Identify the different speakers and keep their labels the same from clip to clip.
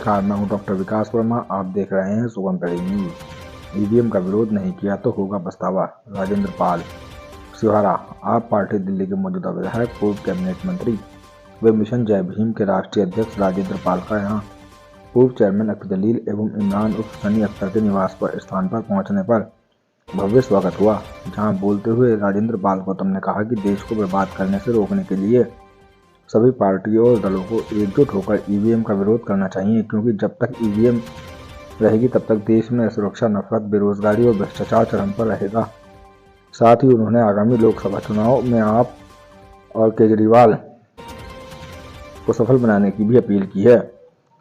Speaker 1: नमस्कार, मैं हूं डॉक्टर विकास वर्मा। आप देख रहे हैं सुगम कड़ी न्यूज। ईवीएम का विरोध नहीं किया तो होगा पछतावा। राजेंद्र पाल सिवहारा आप पार्टी दिल्ली के मौजूदा विधायक, पूर्व कैबिनेट मंत्री व मिशन जय भीम के राष्ट्रीय अध्यक्ष राजेंद्र पाल का यहां पूर्व चेयरमैन अख्तर जलील एवं इमरान उर्फ सनी अख्तर के निवास पर स्थान पर पहुंचने पर भव्य स्वागत हुआ। जहां बोलते हुए राजेंद्र पाल गौतम ने कहा कि देश को बर्बाद करने से रोकने के लिए सभी पार्टियों और दलों को एकजुट होकर ईवीएम का विरोध करना चाहिए, क्योंकि जब तक ईवीएम रहेगी तब तक देश में असुरक्षा, नफरत, बेरोजगारी और भ्रष्टाचार चरम पर रहेगा। साथ ही उन्होंने आगामी लोकसभा चुनाव में आप और केजरीवाल को सफल बनाने की भी अपील की है।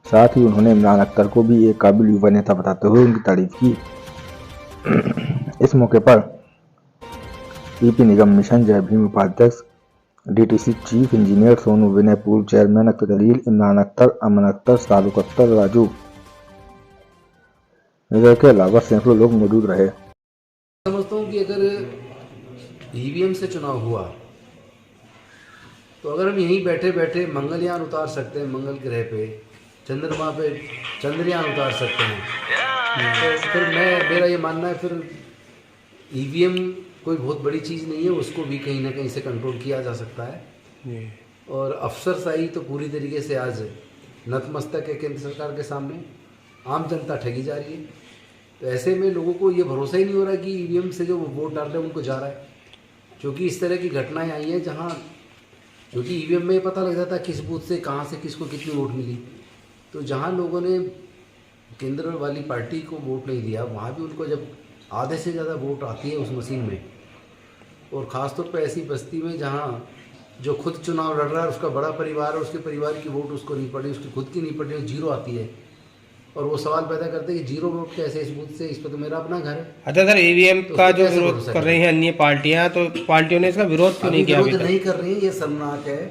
Speaker 1: साथ ही उन्होंने इमरान अख्तर को भी एक काबिल युवा नेता बताते हुए उनकी तारीफ की। इस मौके पर ईपी निगम मिशन जय भीम उपाध्यक्ष डीटीसी चीफ इंजीनियर सोनू विनय, पूर्व चेयरमैन अख्तर जलील, इमरान अख्तर, अमन अख्तर, शाहरुख अख्तर, राजू के अलावा सैकड़ों लोग मौजूद रहे।
Speaker 2: समझता हूँ कि अगर ईवीएम से चुनाव हुआ तो अगर हम यहीं बैठे बैठे मंगलयान उतार सकते हैं, मंगल ग्रह पे चंद्रमा पे चंद्रयान उतार सकते हैं, तो फिर मेरा ये मानना है फिर ईवीएम कोई बहुत बड़ी चीज़ नहीं है, उसको भी कहीं ना कहीं से कंट्रोल किया जा सकता है। और अफसरशाही तो पूरी तरीके से आज नतमस्तक है केंद्र सरकार के सामने, आम जनता ठगी जा रही है। तो ऐसे में लोगों को ये भरोसा ही नहीं हो रहा कि ईवीएम से जो वोट डाल रहे हैं उनको जा रहा है, क्योंकि इस तरह की घटनाएं आई हैं जहां क्योंकि ईवीएम में पता लग जाता है किस बूथ से कहां से किसको कितनी वोट मिली। तो जहां लोगों ने केंद्र वाली पार्टी को वोट नहीं दिया, वहाँ भी उनको जब आधे से ज़्यादा वोट आती है उस मशीन में, और ख़ासतौर पर ऐसी बस्ती में जहाँ जो खुद चुनाव लड़ रहा है उसका बड़ा परिवार और उसके परिवार की वोट उसको नहीं पड़ी, उसकी खुद की नहीं पड़ी, जीरो आती है, और वो सवाल पैदा करते हैं कि जीरो वोट कैसे इस बूथ से, इस पर तो मेरा अपना घर है।
Speaker 3: अच्छा सर, ईवीएम का जो विरोध कर रही हैं अन्य पार्टियां, तो पार्टियों ने इसका विरोध क्यों नहीं किया?
Speaker 2: विरोध नहीं कर रही है, ये शर्मनाक है।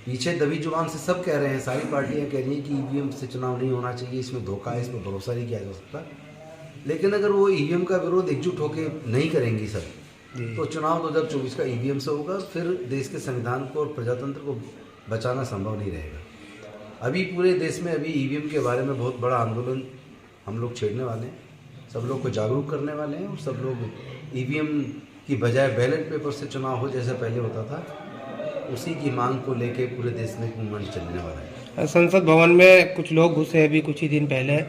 Speaker 2: पीछे दबी जुबान से सब कह रहे हैं, सारी पार्टियां कह रही हैं कि ईवीएम से चुनाव नहीं होना चाहिए, इसमें धोखा है, इसमें भरोसा नहीं किया जा सकता। लेकिन अगर वो ईवीएम का विरोध एकजुट होकर नहीं करेंगी सब, तो चुनाव 2024 का ईवीएम से होगा, फिर देश के संविधान को और प्रजातंत्र को बचाना संभव नहीं रहेगा। अभी पूरे देश में अभी ईवीएम के बारे में बहुत बड़ा आंदोलन हम लोग छेड़ने वाले हैं, सब लोग को जागरूक करने वाले हैं, और सब लोग ईवीएम की बजाय बैलेट पेपर से चुनाव हो जैसा पहले होता था, उसी की मांग को लेके पूरे देश में मूवमेंट चलने वाला है।
Speaker 3: संसद भवन में कुछ लोग घुसे अभी कुछ ही दिन पहले,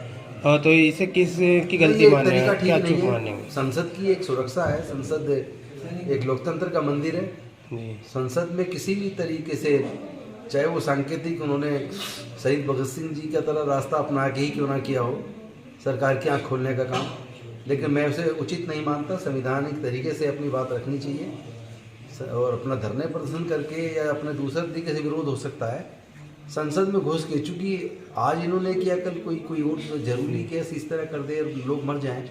Speaker 3: तो इसे किस की गलती मान रहे हैं? क्या चूक मानेंगे?
Speaker 2: संसद की एक सुरक्षा है, संसद एक लोकतंत्र का मंदिर है। संसद में किसी भी तरीके से, चाहे वो सांकेतिक उन्होंने शहीद भगत सिंह जी का तरह रास्ता अपना के ही क्यों ना किया हो सरकार की आंख खोलने का काम, लेकिन मैं उसे उचित नहीं मानता। संवैधानिक तरीके से अपनी बात रखनी चाहिए, और अपना धरने प्रदर्शन करके या अपने दूसरे तरीके से विरोध हो सकता है। संसद में घुस के, चूंकि आज इन्होंने किया, कल कोई और जरूरी केस इस तरह कर दे, लोग मर जाएं,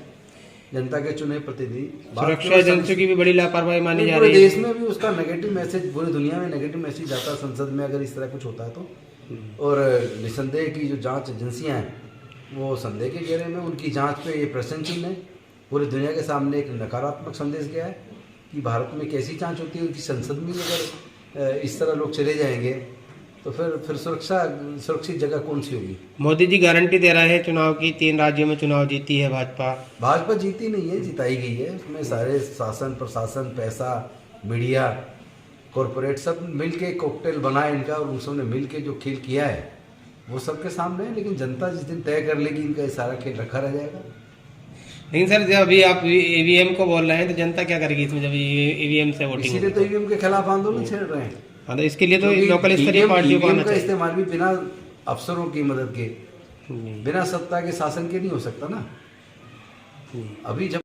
Speaker 2: जनता के चुने प्रतिनिधि।
Speaker 3: सुरक्षा एजेंसियों की भी बड़ी लापरवाही मानी जा रही है।
Speaker 2: देश में भी उसका नेगेटिव मैसेज, पूरी दुनिया में नेगेटिव मैसेज जाता है संसद में अगर इस तरह कुछ होता है तो। और निसंदेह की जो जांच एजेंसियां हैं वो संदेह के घेरे में, उनकी जांच पे ये प्रश्न चिन्ह है। पूरी दुनिया के सामने एक नकारात्मक संदेश गया है कि भारत में कैसी जाँच होती है। उनकी संसद में अगर इस तरह लोग चले जाएंगे तो फिर सुरक्षित जगह कौन सी होगी?
Speaker 3: मोदी जी गारंटी दे रहे हैं चुनाव की, 3 राज्यों में चुनाव जीती है
Speaker 2: भाजपा जीती नहीं है, जिताई गई है। उसमें सारे शासन, प्रशासन, पैसा, मीडिया, कॉरपोरेट सब मिलके कॉकटेल बना है इनका, और उन सब ने मिलके जो खेल किया है वो सबके सामने है। लेकिन जनता जिस दिन तय कर लेगी, इनका सारा खेल रखा रह जाएगा।
Speaker 3: लेकिन सर, जब अभी आप ईवीएम को बोल रहे हैं तो जनता क्या करेगी इसमें, जब ईवीएम से वोटिंग?
Speaker 2: इसीलिए तो ईवीएम के खिलाफ आंदोलन छेड़ रहे हैं।
Speaker 3: हाँ, तो इसके लिए तो लोकल स्तरीय पार्टियों को आना चाहिए।
Speaker 2: इस्तेमाल भी बिना अफसरों की मदद के, बिना सत्ता के, शासन के नहीं हो सकता ना। अभी जब